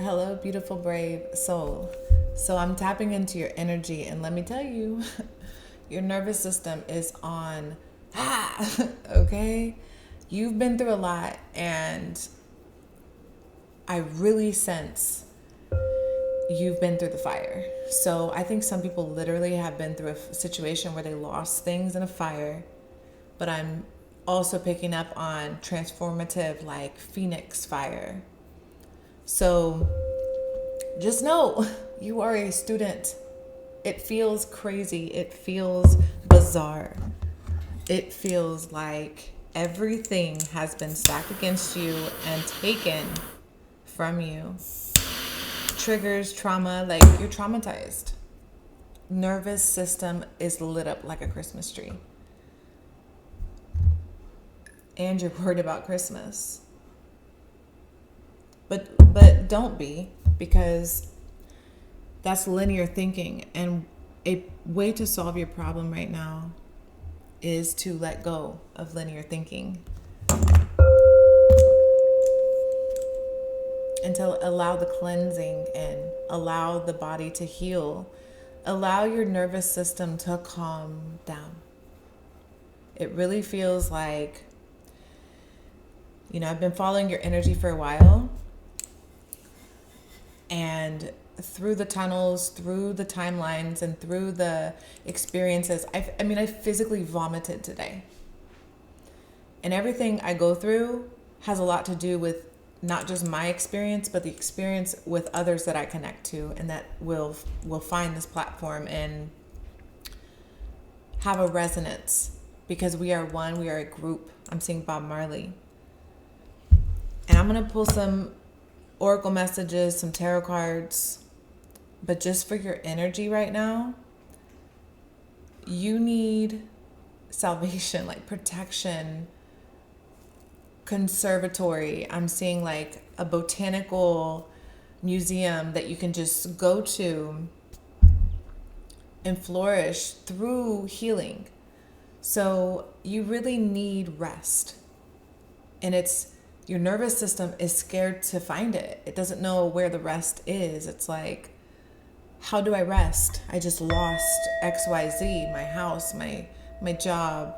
Hello, beautiful, brave soul. So I'm tapping into your energy, and let me tell you, your nervous system is on, okay? You've been through a lot, and I really sense you've been through the fire. So I think some people literally have been through a situation where they lost things in a fire, but I'm also picking up on transformative, like phoenix fire. So just know you are a student. It feels crazy. It feels bizarre. It feels like everything has been stacked against you and taken from you. Triggers, trauma, like you're traumatized. Nervous system is lit up like a Christmas tree. And you're worried about Christmas. But don't be, because that's linear thinking, and a way to solve your problem right now is to let go of linear thinking and to allow the cleansing and allow the body to heal, allow your nervous system to calm down. It really feels like, I've been following your energy for a while, and through the tunnels, through the timelines, and through the experiences, I physically vomited today. And everything I go through has a lot to do with not just my experience, but the experience with others that I connect to and that will find this platform and have a resonance, because we are one, we are a group. I'm seeing Bob Marley. And I'm going to pull some oracle messages, some tarot cards, but just for your energy right now, you need salvation, like protection, conservatory. I'm seeing like a botanical museum that you can just go to and flourish through healing. So you really need rest. And your nervous system is scared to find it. It doesn't know where the rest is. It's like, how do I rest? I just lost XYZ, my house, my job.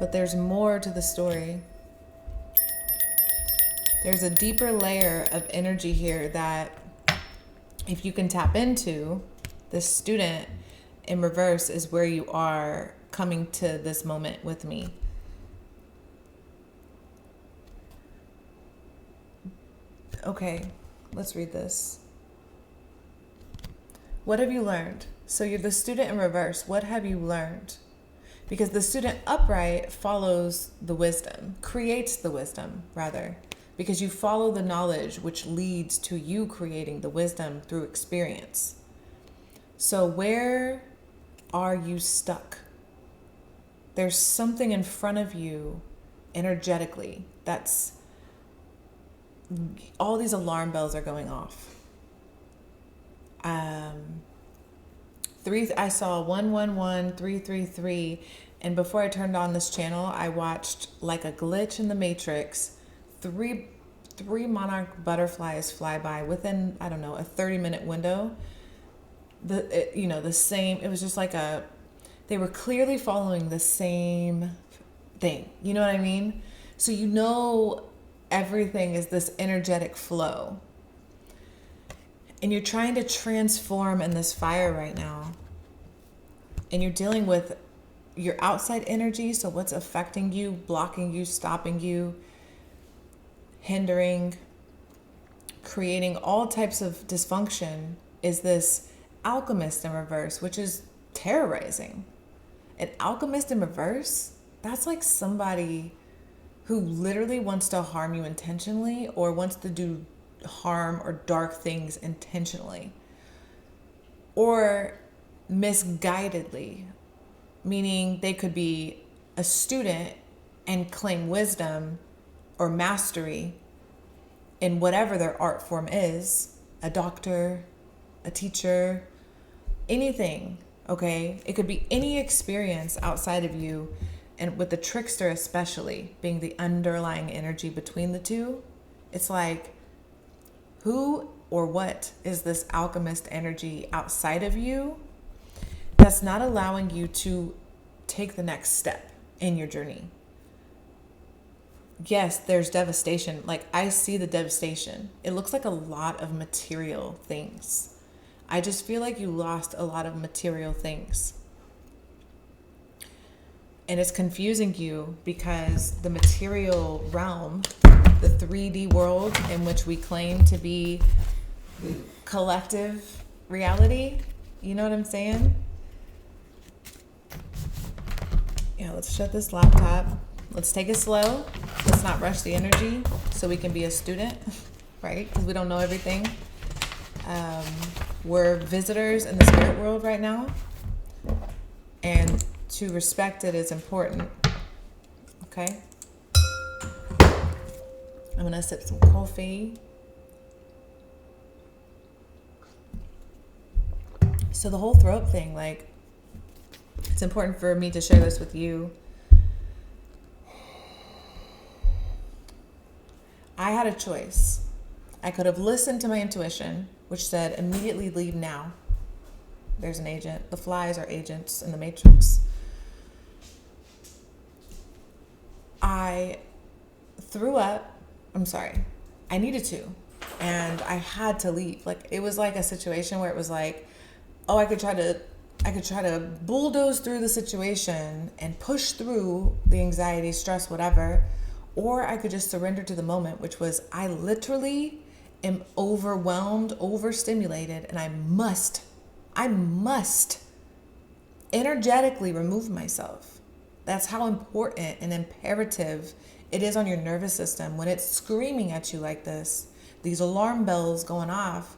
But there's more to the story. There's a deeper layer of energy here that if you can tap into, the student in reverse is where you are coming to this moment with me. Okay, let's read this. What have you learned? So you're the student in reverse. What have you learned? Because the student upright follows the wisdom, creates the wisdom, rather, because you follow the knowledge which leads to you creating the wisdom through experience. So where are you stuck? There's something in front of you energetically that's, all these alarm bells are going off. I saw 111333, and before I turned on this channel, I watched like a glitch in the Matrix, three monarch butterflies fly by within, a 30-minute window. The same, it was just like they were clearly following the same thing. You know what I mean? So everything is this energetic flow. And you're trying to transform in this fire right now. And you're dealing with your outside energy. So what's affecting you, blocking you, stopping you, hindering, creating all types of dysfunction is this alchemist in reverse, which is terrorizing. An alchemist in reverse, that's like somebody who literally wants to harm you intentionally or wants to do harm or dark things intentionally or misguidedly, meaning they could be a student and claim wisdom or mastery in whatever their art form is, a doctor, a teacher, anything, okay? It could be any experience outside of you, and with the trickster especially being the underlying energy between the two, it's like, who or what is this alchemist energy outside of you that's not allowing you to take the next step in your journey? Yes, there's devastation. Like, I see the devastation. It looks like a lot of material things. I just feel like you lost a lot of material things. And it's confusing you because the material realm, the 3D world in which we claim to be collective reality, you know what I'm saying? Yeah, let's shut this laptop. Let's take it slow. Let's not rush the energy so we can be a student, right? Because we don't know everything. We're visitors in the spirit world right now. And to respect it is important. Okay? I'm going to sip some coffee. So the whole throat thing, like, it's important for me to share this with you. I had a choice. I could have listened to my intuition, which said, immediately leave now. There's an agent. The flies are agents in the Matrix. I threw up. I'm sorry. I needed to. And I had to leave. Like, it was like a situation where it was like, oh, I could try to bulldoze through the situation and push through the anxiety, stress, whatever. Or I could just surrender to the moment, which was, I literally am overwhelmed, overstimulated, and I must energetically remove myself. That's how important and imperative it is on your nervous system when it's screaming at you like this, these alarm bells going off.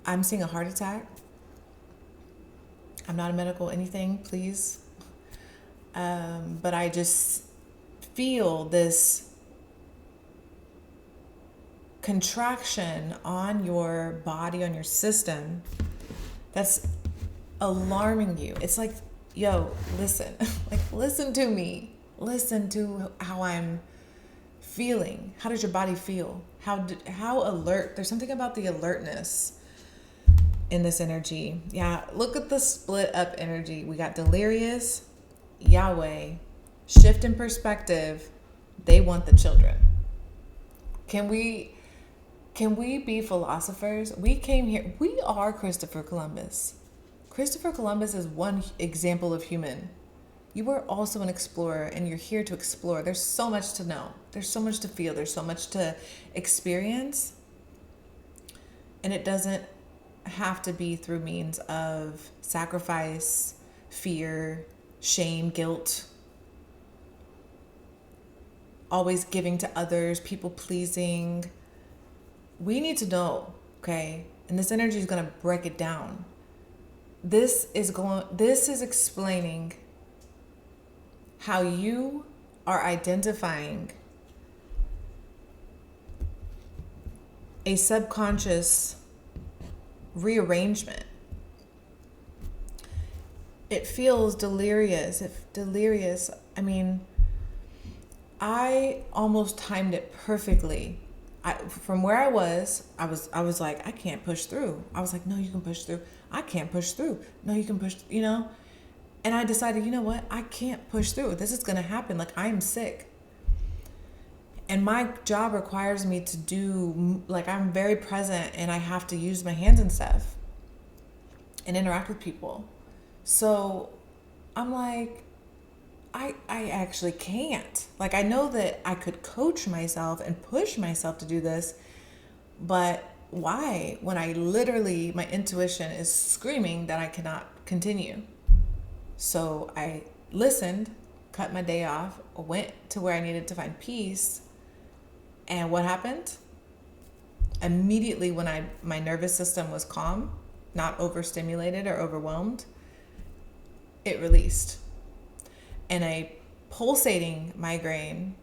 I'm seeing a heart attack. I'm not a medical anything, please. But I just feel this contraction on your body, on your system, that's alarming you. It's like, yo, listen, like, listen to me. Listen to how I'm feeling. How does your body feel? How alert? There's something about the alertness in this energy. Yeah, look at the split up energy. We got delirious, Yahweh, shift in perspective. They want the children. Can we be philosophers? We came here. We are Christopher Columbus. Christopher Columbus is one example of human. You are also an explorer, and you're here to explore. There's so much to know. There's so much to feel. There's so much to experience. And it doesn't have to be through means of sacrifice, fear, shame, guilt, always giving to others, people pleasing. We need to know, okay? And this energy is going to break it down. This is explaining how you are identifying a subconscious rearrangement. It feels delirious. I mean, I almost timed it perfectly. From where I was like, I can't push through. I was like, no, you can push through. I can't push through. No, you can push, And I decided, you know what? I can't push through. This is going to happen. Like, I am sick. And my job requires me to do, like, I'm very present and I have to use my hands and stuff and interact with people. So I'm like, I actually can't. Like, I know that I could coach myself and push myself to do this, but why? When my intuition is screaming that I cannot continue. So I listened, cut my day off, went to where I needed to find peace. And what happened? Immediately when my nervous system was calm, not overstimulated or overwhelmed, it released. And a pulsating migraine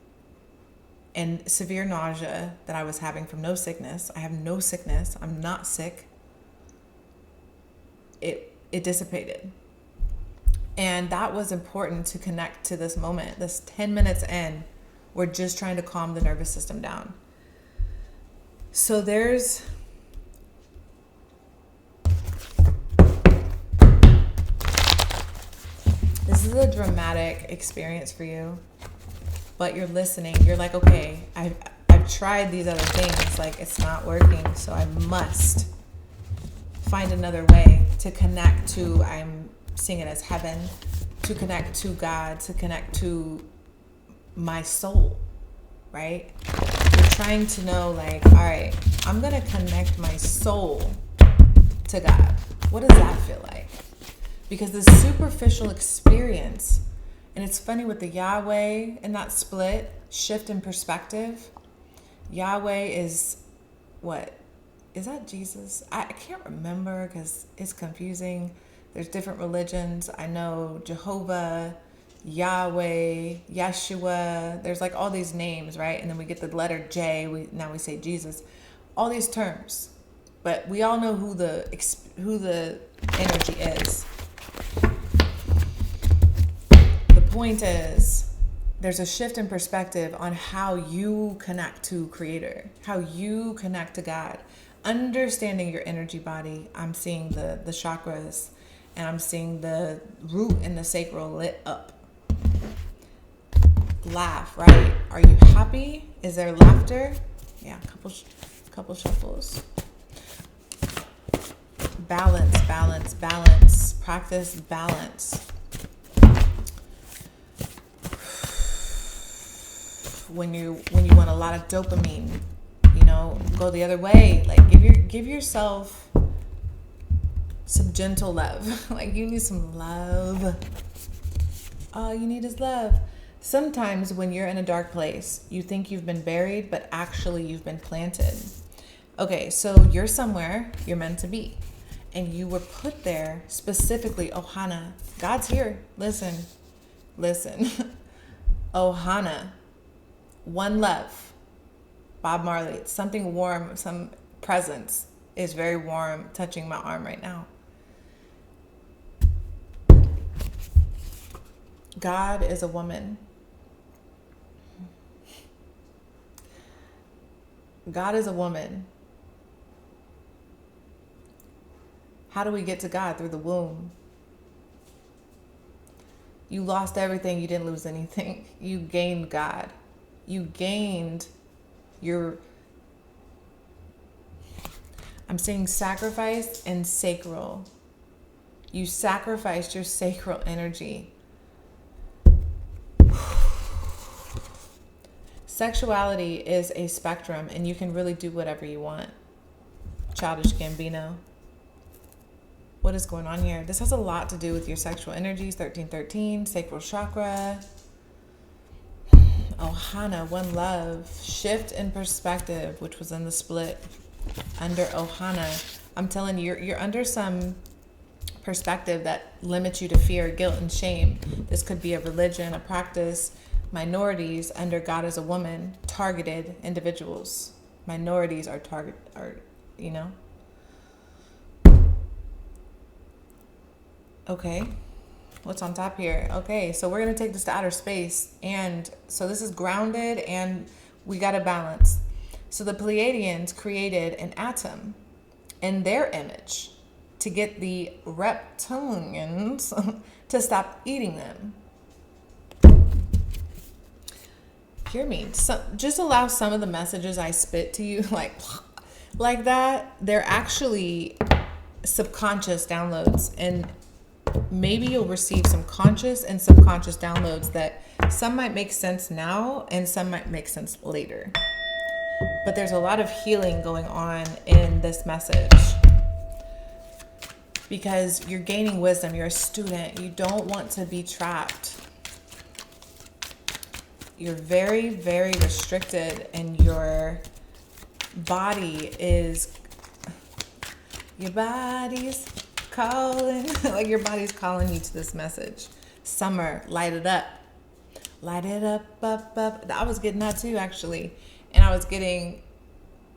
and severe nausea that I was having from no sickness. I have no sickness. I'm not sick. It dissipated. And that was important to connect to this moment. This 10 minutes in, we're just trying to calm the nervous system down. So this is a dramatic experience for you, but you're listening. You're like, okay, I've tried these other things, like it's not working, so I must find another way to connect to, I'm seeing it as heaven, to connect to God, to connect to my soul, right? You're trying to know, like, all right, I'm going to connect my soul to God. What does that feel like? Because the superficial experience, and it's funny with the Yahweh and that split, shift in perspective. Yahweh is what? Is that Jesus? I can't remember because it's confusing. There's different religions. I know Jehovah, Yahweh, Yeshua. There's like all these names, right? And then we get the letter J. Now we say Jesus. All these terms, but we all know who the energy is. The point is, there's a shift in perspective on how you connect to Creator, how you connect to God. Understanding your energy body. I'm seeing the chakras, and I'm seeing the root and the sacral lit up. Laugh, right? Are you happy? Is there laughter? Yeah, couple shuffles. Balance, balance, balance. Practice balance. When you want a lot of dopamine, go the other way. Like give yourself some gentle love. Like you need some love. All you need is love. Sometimes when you're in a dark place, you think you've been buried, but actually you've been planted. Okay, so you're somewhere you're meant to be. And you were put there specifically, Ohana. God's here. Listen. Ohana. One love. Bob Marley. Something warm, some presence is very warm touching my arm right now. God is a woman. God is a woman. How do we get to God? Through the womb. You lost everything. You didn't lose anything. You gained God. You gained your... I'm saying sacrifice and sacral. You sacrificed your sacral energy. Sexuality is a spectrum, and you can really do whatever you want. Childish Gambino. What is going on here? This has a lot to do with your sexual energies. 1313, sacral chakra. Ohana, one love. Shift in perspective, which was in the split under Ohana. I'm telling you, you're under some perspective that limits you to fear, guilt, and shame. This could be a religion, a practice. Minorities under God as a woman, targeted individuals. Minorities are Okay, what's on top here? Okay, so we're going to take this to outer space. And so this is grounded, and we got to balance. So the Pleiadians created an atom in their image to get the reptilians to stop eating them. Hear me. So just allow some of the messages I spit to you like that. They're actually subconscious downloads, and maybe you'll receive some conscious and subconscious downloads that some might make sense now and some might make sense later. But there's a lot of healing going on in this message because you're gaining wisdom. You're a student. You don't want to be trapped. You're very, very restricted, and your body's calling. Like your body's calling you to this message. Summer, light it up. Light it up, up. I was getting that too, actually. And I was getting,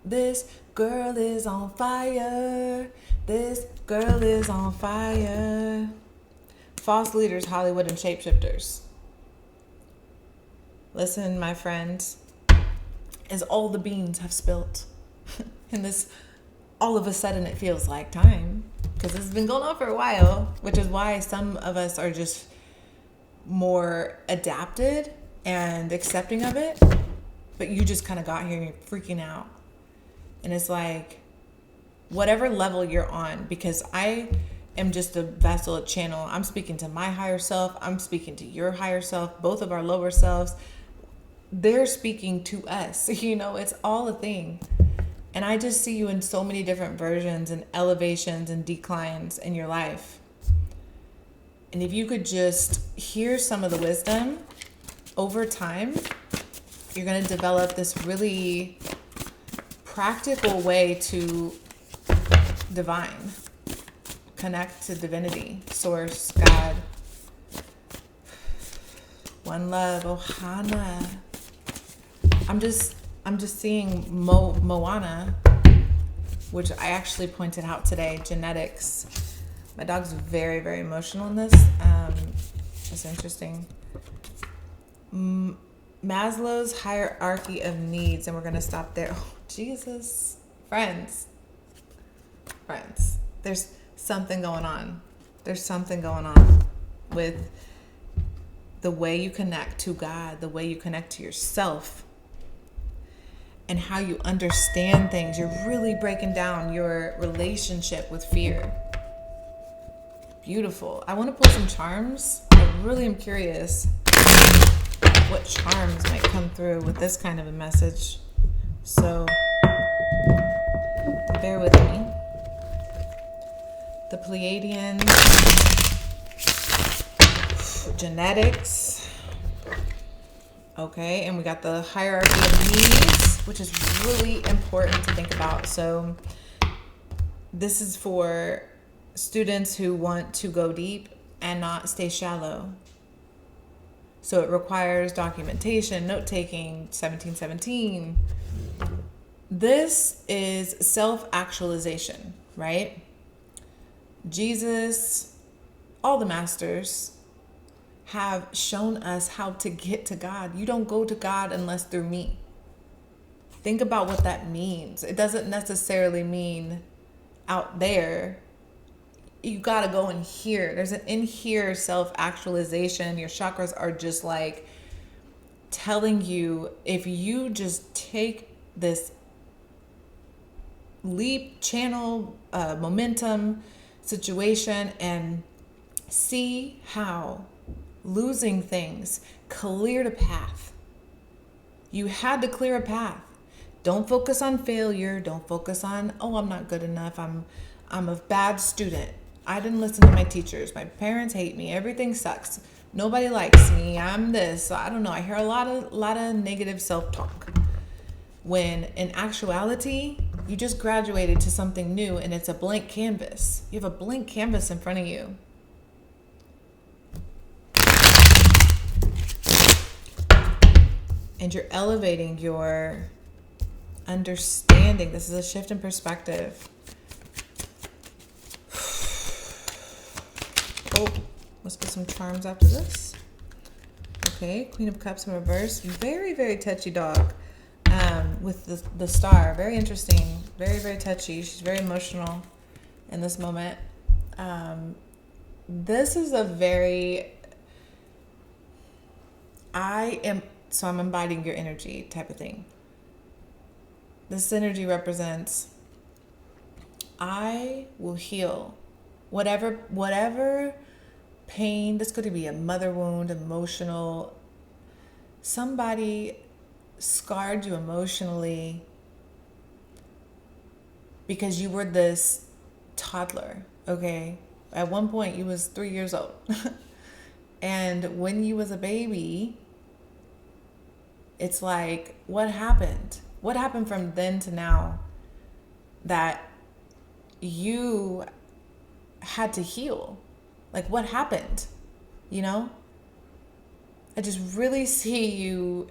this girl is on fire. This girl is on fire. false leaders, Hollywood, and shapeshifters. Listen, my friends, as all the beans have spilt, and this, all of a sudden it feels like time, because this has been going on for a while, which is why some of us are just more adapted and accepting of it, but you just kind of got here and you're freaking out. And it's like, whatever level you're on, because I am just a vessel, a channel. I'm speaking to my higher self. I'm speaking to your higher self, both of our lower selves. They're speaking to us. It's all a thing. And I just see you in so many different versions and elevations and declines in your life. And if you could just hear some of the wisdom over time, you're going to develop this really practical way to divine, connect to divinity, source, God, one love, Ohana. I'm just seeing Moana, which I actually pointed out today, genetics. My dog's very, very emotional in this. It's interesting. Maslow's hierarchy of needs, and we're going to stop there. Oh, Jesus. Friends. There's something going on. There's something going on with the way you connect to God, the way you connect to yourself, and how you understand things. You're really breaking down your relationship with fear. Beautiful. I want to pull some charms. I really am curious what charms might come through with this kind of a message. So bear with me. The Pleiadians, genetics. Okay, and we got the hierarchy of needs, which is really important to think about. So this is for students who want to go deep and not stay shallow. So it requires documentation, note-taking, 1717. This is self-actualization, right? Jesus, all the masters have shown us how to get to God. You don't go to God unless through me. Think about what that means. It doesn't necessarily mean out there. You got to go in here. There's an in here self-actualization. Your chakras are just like telling you, if you just take this leap, channel, momentum situation and see how losing things cleared a path. You had to clear a path. Don't focus on failure. Don't focus on, I'm not good enough. I'm a bad student. I didn't listen to my teachers. My parents hate me. Everything sucks. Nobody likes me. I'm this. I don't know. I hear a lot of negative self-talk. When in actuality, you just graduated to something new and it's a blank canvas. You have a blank canvas in front of you. And you're elevating your understanding. This is a shift in perspective. Oh, let's get some charms after this. Okay, Queen of Cups in reverse. Very, very touchy dog. With the star. Very interesting. Very, very touchy. She's very emotional in this moment. This is a very... I'm embodying your energy type of thing. This energy represents, I will heal whatever pain. This could be a mother wound, emotional. Somebody scarred you emotionally because you were this toddler, okay? At one point, you was 3 years old. And when you was a baby, it's like, what happened? What happened from then to now that you had to heal? Like, what happened? I just really see you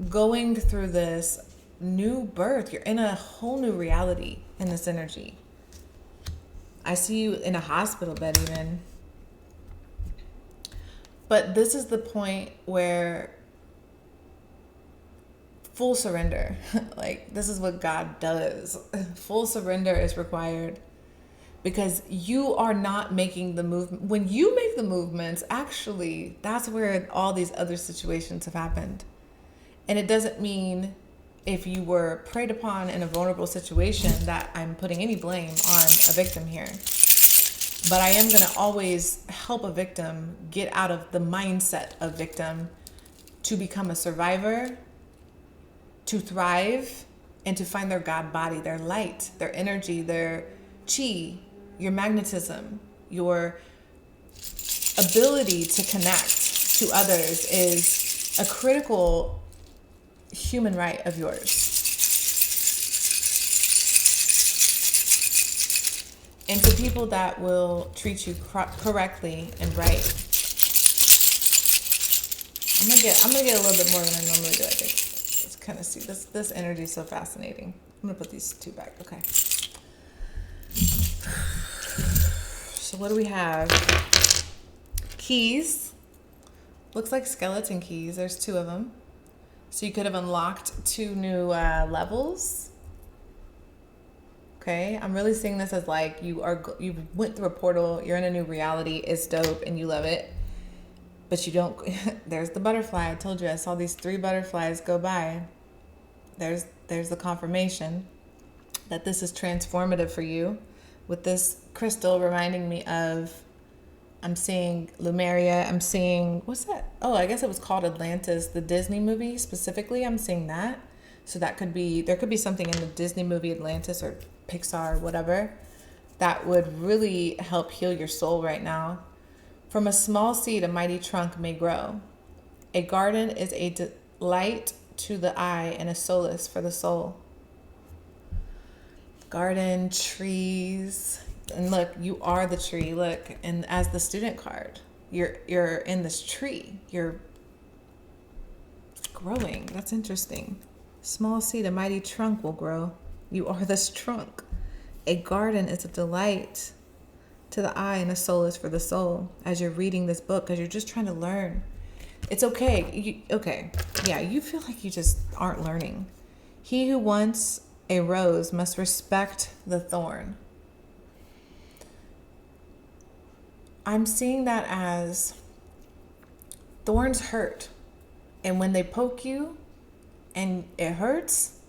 going through this new birth. You're in a whole new reality in this energy. I see you in a hospital bed even. But this is the point where full surrender, like this is what God does. Full surrender is required because you are not making the movement. When you make the movements, actually, that's where all these other situations have happened. And it doesn't mean if you were preyed upon in a vulnerable situation that I'm putting any blame on a victim here. But I am going to always help a victim get out of the mindset of victim to become a survivor, to thrive, and to find their God body, their light, their energy, their chi, your magnetism, your ability to connect to others is a critical human right of yours. And to people that will treat you correctly and right. I'm gonna get a little bit more than I normally do. I think. Let's kind of see this energy is so fascinating. I'm gonna put these two back. Okay. So what do we have? Keys. Looks like skeleton keys. There's 2 of them. So you could have unlocked 2 new levels. Okay, I'm really seeing this as like you went through a portal, you're in a new reality, it's dope and you love it, but you don't, there's the butterfly. I told you I saw these 3 butterflies go by. There's the confirmation that this is transformative for you, with this crystal reminding me of, I'm seeing Lemuria, I'm seeing, what's that? Oh, I guess it was called Atlantis, the Disney movie specifically. I'm seeing that. So that could be, there could be something in the Disney movie Atlantis or Pixar, whatever, that would really help heal your soul right now. From a small seed, a mighty trunk may grow. A garden is a delight to the eye and a solace for the soul. Garden, trees, and look, you are the tree. Look, and as the student card, you're in this tree. You're growing. That's interesting. Small seed, a mighty trunk will grow. You are this trunk. A garden is a delight to the eye and a solace for the soul. As you're reading this book, as you're just trying to learn, it's okay. You feel like you just aren't learning. He who wants a rose must respect the thorn. I'm seeing that as thorns hurt. And when they poke you and it hurts,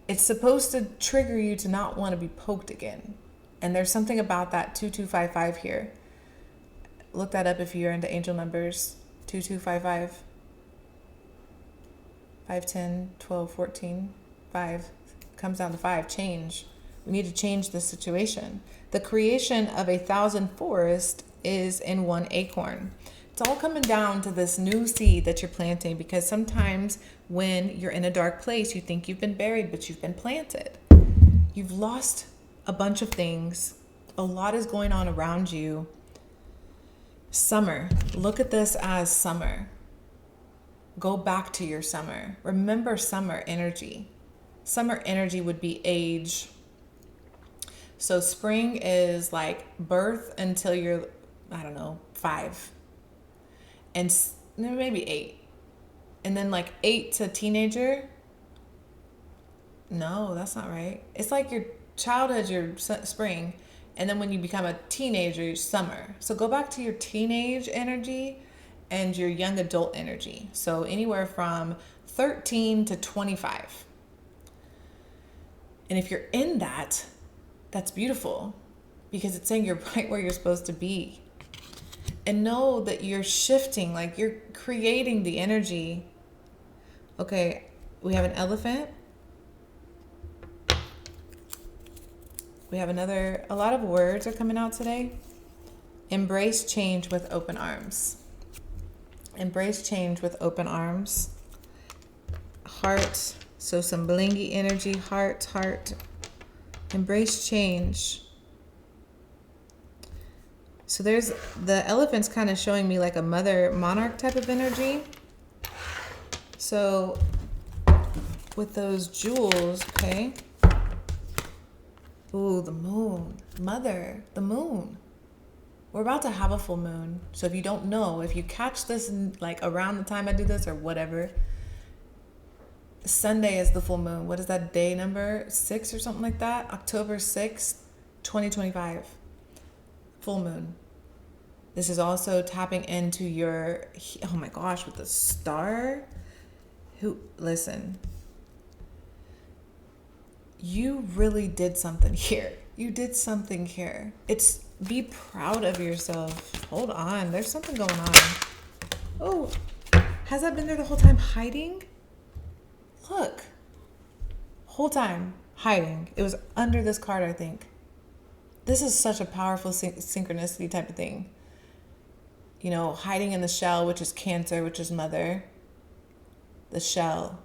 it's supposed to trigger you to not want to be poked again. And there's something about that 2255 here. Look that up if you're into angel numbers. 2255. 5, 10, 12, 14, 5. Comes down to 5. Change. We need to change the situation. The creation of 1,000 forests is in 1 acorn. It's all coming down to this new seed that you're planting, because sometimes when you're in a dark place, you think you've been buried, but you've been planted. You've lost a bunch of things. A lot is going on around you. Summer. Look at this as summer. Go back to your summer. Remember summer energy. Summer energy would be age. So spring is like birth until you're, 5. And maybe 8. And then like 8 to teenager. No, that's not right. It's like your childhood, your spring. And then when you become a teenager, your summer. So go back to your teenage energy and your young adult energy. So anywhere from 13 to 25. And if you're in that, that's beautiful, because it's saying you're right where you're supposed to be. And know that you're shifting, like you're creating the energy. Okay, we have an elephant. We have a lot of words are coming out today. Embrace change with open arms. Embrace change with open arms. Heart, so some blingy energy, heart. Embrace change. So there's the elephant's kind of showing me like a mother monarch type of energy. So with those jewels, okay. Ooh, the moon. Mother, the moon. We're about to have a full moon. So if you don't know, if you catch this like around the time I do this or whatever, Sunday is the full moon. What is that day number? 6 or something like that? October 6th, 2025. Full moon. This is also tapping into your, oh my gosh, with the star. Listen, you really did something here. You did something here. Be proud of yourself. Hold on, there's something going on. Oh, has that been there the whole time hiding? Look, whole time hiding. It was under this card, I think. This is such a powerful synchronicity type of thing. You know, hiding in the shell, which is Cancer, which is mother. The shell.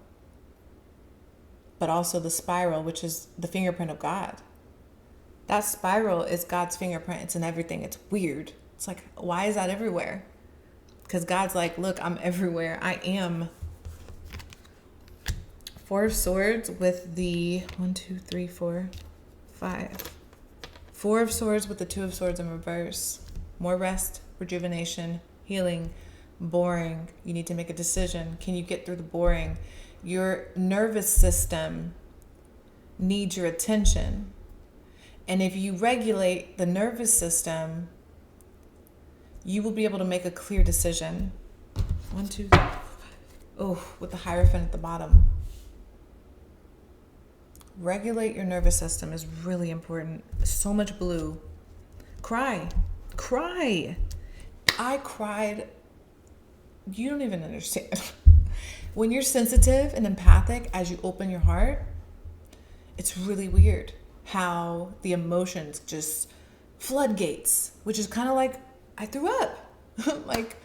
But also the spiral, which is the fingerprint of God. That spiral is God's fingerprint. It's in everything. It's weird. It's like, why is that everywhere? Because God's like, look, I'm everywhere. I am. 4 of Swords with the 1, 2, 3, 4, 5. 4 of Swords with the 2 of Swords in reverse. More rest, rejuvenation, healing, boring. You need to make a decision. Can you get through the boring? Your nervous system needs your attention. And if you regulate the nervous system, you will be able to make a clear decision. 1, 2, 3, 4, 5. Oh, with the Hierophant at the bottom. Regulate your nervous system is really important. So much blue. Cry. I cried. You don't even understand. When you're sensitive and empathic, as you open your heart, it's really weird how the emotions just floodgates, which is kind of like, I threw up. Like,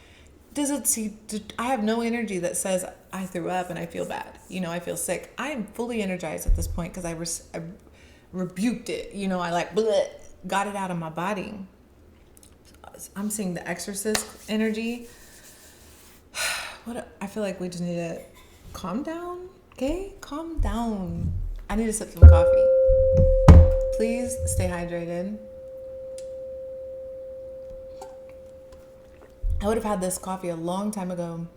I have no energy that says I threw up and I feel bad. You know, I feel sick. I am fully energized at this point because I rebuked it. You know, I like got it out of my body. I'm seeing the Exorcist energy. I feel like we just need to calm down. Okay, calm down. I need to sip some coffee. Please stay hydrated. I would have had this coffee a long time ago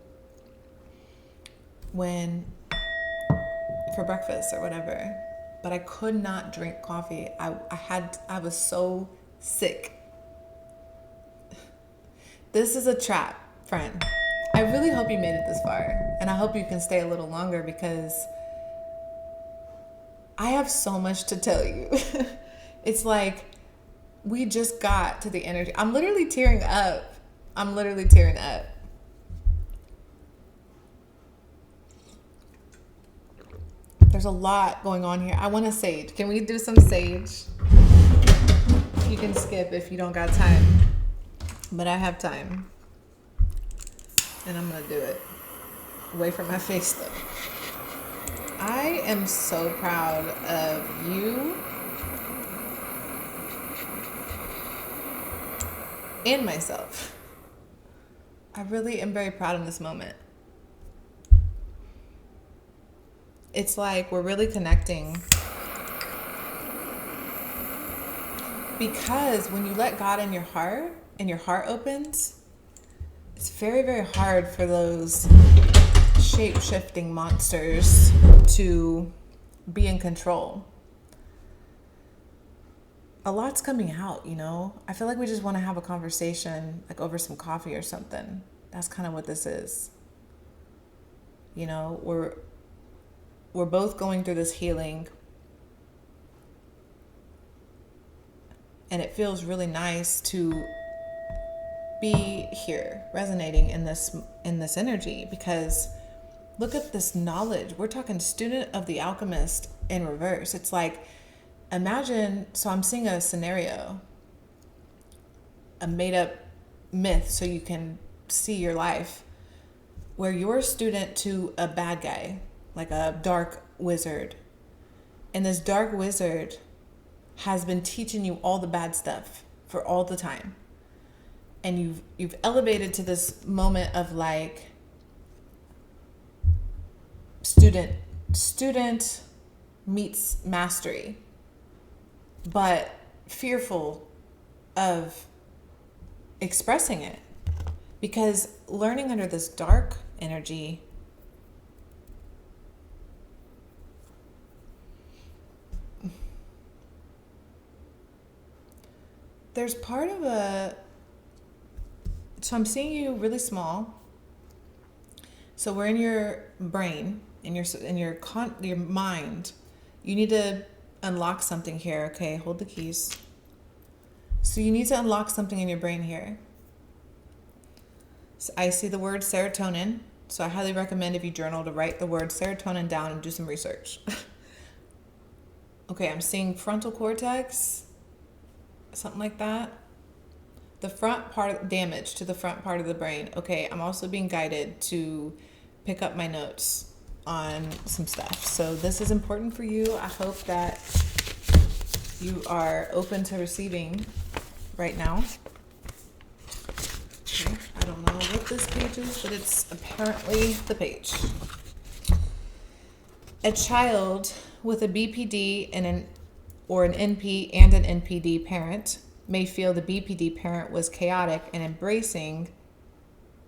for breakfast or whatever, but I could not drink coffee. I was so sick. This is a trap, friend. I really hope you made it this far, and I hope you can stay a little longer because I have so much to tell you. It's like we just got to the energy. I'm literally tearing up. There's a lot going on here. I want a sage. Can we do some sage? You can skip if you don't got time. But I have time. And I'm going to do it. Away from my face, though. I am so proud of you and myself. I really am very proud in this moment. It's like we're really connecting. Because when you let God in your heart, and your heart opens, it's very, very hard for those shape-shifting monsters to be in control. A lot's coming out, you know? I feel like we just want to have a conversation, like over some coffee or something. That's kind of what this is. You know, we're both going through this healing. And it feels really nice to be here, resonating in this energy, because look at this knowledge. We're talking student of the alchemist in reverse. It's like, imagine, so I'm seeing a scenario, a made up myth so you can see your life, where you're a student to a bad guy, like a dark wizard. And this dark wizard has been teaching you all the bad stuff for all the time. And you've elevated to this moment of like student meets mastery, but fearful of expressing it. Because learning under this dark energy, there's part of so I'm seeing you really small. So we're in your brain, in your mind. You need to unlock something here. Okay, hold the keys. So you need to unlock something in your brain here. So I see the word serotonin. So I highly recommend, if you journal, to write the word serotonin down and do some research. Okay, I'm seeing frontal cortex, something like that. The front part, damage to the front part of the brain. Okay, I'm also being guided to pick up my notes on some stuff. So this is important for you. I hope that you are open to receiving right now. Okay, I don't know what this page is, but it's apparently the page. A child with a BPD and an NP and an NPD parent may feel the BPD parent was chaotic and embracing.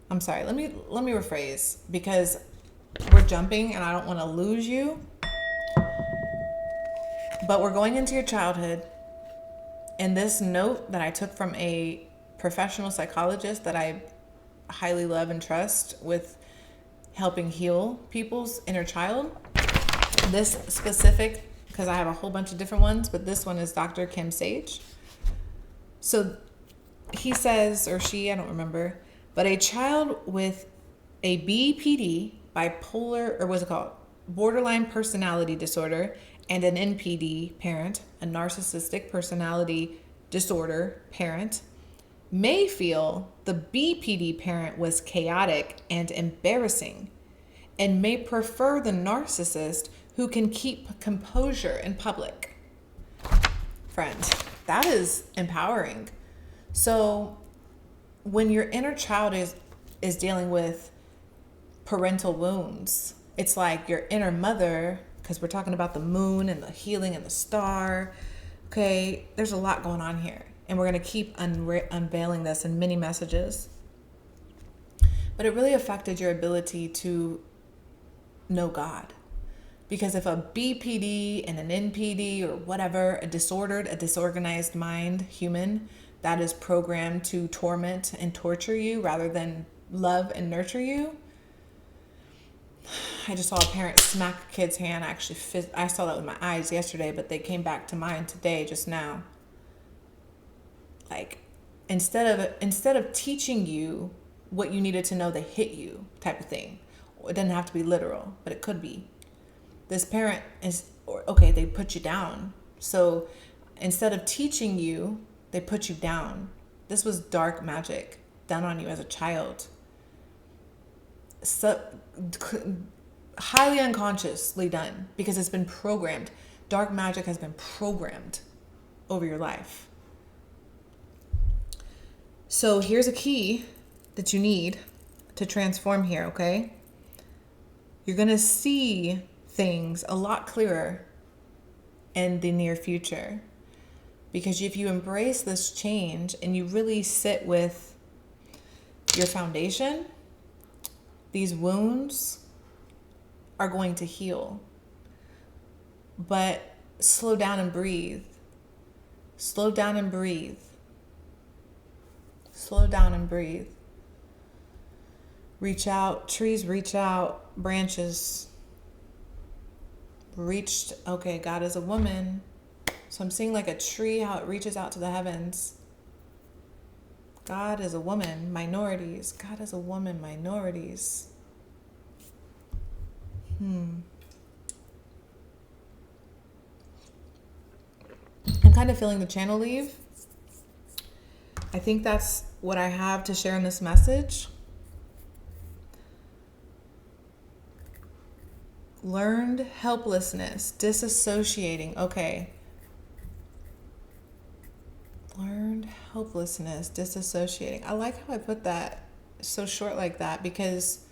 I'm sorry, let me rephrase, because we're jumping and I don't want to lose you. But we're going into your childhood, and this note that I took from a professional psychologist that I highly love and trust with helping heal people's inner child. This specific, because I have a whole bunch of different ones, but this one is Dr. Kim Sage. So he says, or she, I don't remember, but a child with a BPD, bipolar, or what's it called? Borderline personality disorder, and an NPD parent, a narcissistic personality disorder parent, may feel the BPD parent was chaotic and embarrassing, and may prefer the narcissist who can keep composure in public. Friend, that is empowering. So when your inner child is dealing with parental wounds, it's like your inner mother, because we're talking about the moon and the healing and the star. Okay, there's a lot going on here, and we're going to keep unveiling this in many messages. But it really affected your ability to know God. Because if a BPD and an NPD or whatever, a disorganized mind human that is programmed to torment and torture you rather than love and nurture you. I just saw a parent smack a kid's hand. I saw that with my eyes yesterday, but they came back to mind today, just now. Like, instead of teaching you what you needed to know, they hit you, type of thing. It doesn't have to be literal, but it could be. This parent they put you down. So instead of teaching you, they put you down. This was dark magic done on you as a child. So highly unconsciously done, because it's been programmed. Dark magic has been programmed over your life. So here's a key that you need to transform here, okay? You're going to see things a lot clearer in the near future, because if you embrace this change and you really sit with your foundation, these wounds are going to heal. But slow down and breathe. Slow down and breathe. Slow down and breathe. Reach out, trees reach out, branches reached. Okay, God is a woman. So I'm seeing like a tree, how it reaches out to the heavens. God is a woman, minorities. God is a woman, minorities. I'm kind of feeling the channel leave. I think that's what I have to share in this message. Learned helplessness, disassociating. Okay. Learned helplessness, disassociating. I like how I put that so short like that, because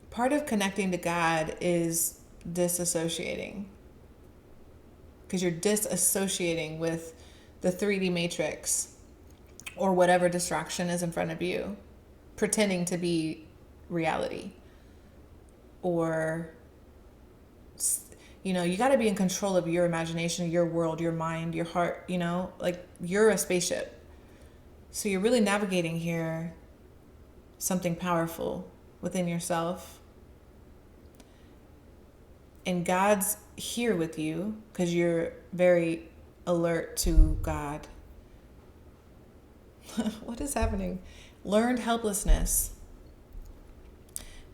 part of connecting to God is disassociating. Because you're disassociating with the 3D matrix, or whatever distraction is in front of you, pretending to be reality. Or, you got to be in control of your imagination, your world, your mind, your heart, like you're a spaceship. So you're really navigating here something powerful within yourself. And God's here with you because you're very alert to God. What is happening? Learned helplessness.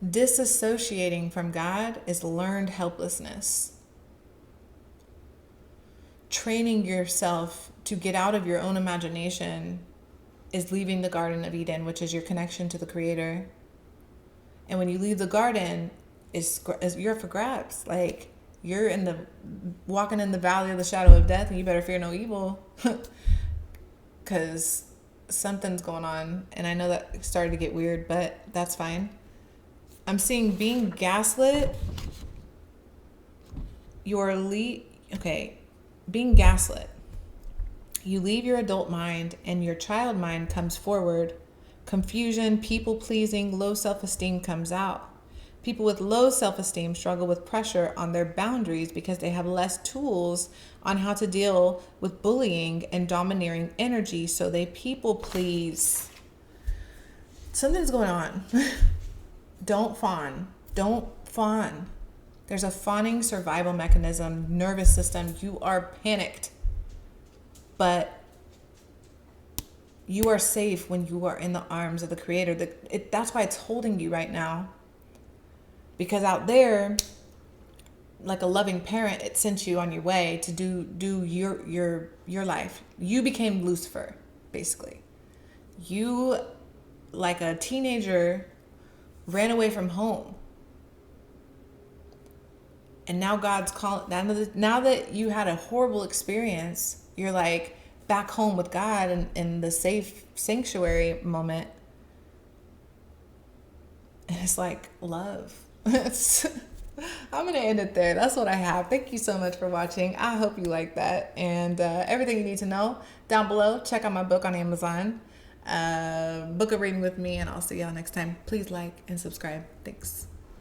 Disassociating from God is learned helplessness. Training yourself to get out of your own imagination is leaving the Garden of Eden, which is your connection to the Creator. And when you leave the garden, you're for grabs. Like, you're walking in the valley of the shadow of death, and you better fear no evil. Because something's going on. And I know that started to get weird, but that's fine. I'm seeing being gaslit. Being gaslit. You leave your adult mind and your child mind comes forward. Confusion, people-pleasing, low self-esteem comes out. People with low self-esteem struggle with pressure on their boundaries because they have less tools on how to deal with bullying and domineering energy, so they people-please. Something's going on. Don't fawn. Don't fawn. There's a fawning survival mechanism, nervous system. You are panicked. But you are safe when you are in the arms of the Creator. That's why it's holding you right now. Because out there, like a loving parent, it sent you on your way to do your life. You became Lucifer, basically. You, like a teenager, ran away from home. And now God's calling. Now that you had a horrible experience, you're like back home with God in the safe sanctuary moment. And it's like love. I'm going to end it there. That's what I have. Thank you so much for watching. I hope you like that. And everything you need to know down below. Check out my book on Amazon. Book a reading with me, and I'll see y'all next time. Please like and subscribe. Thanks.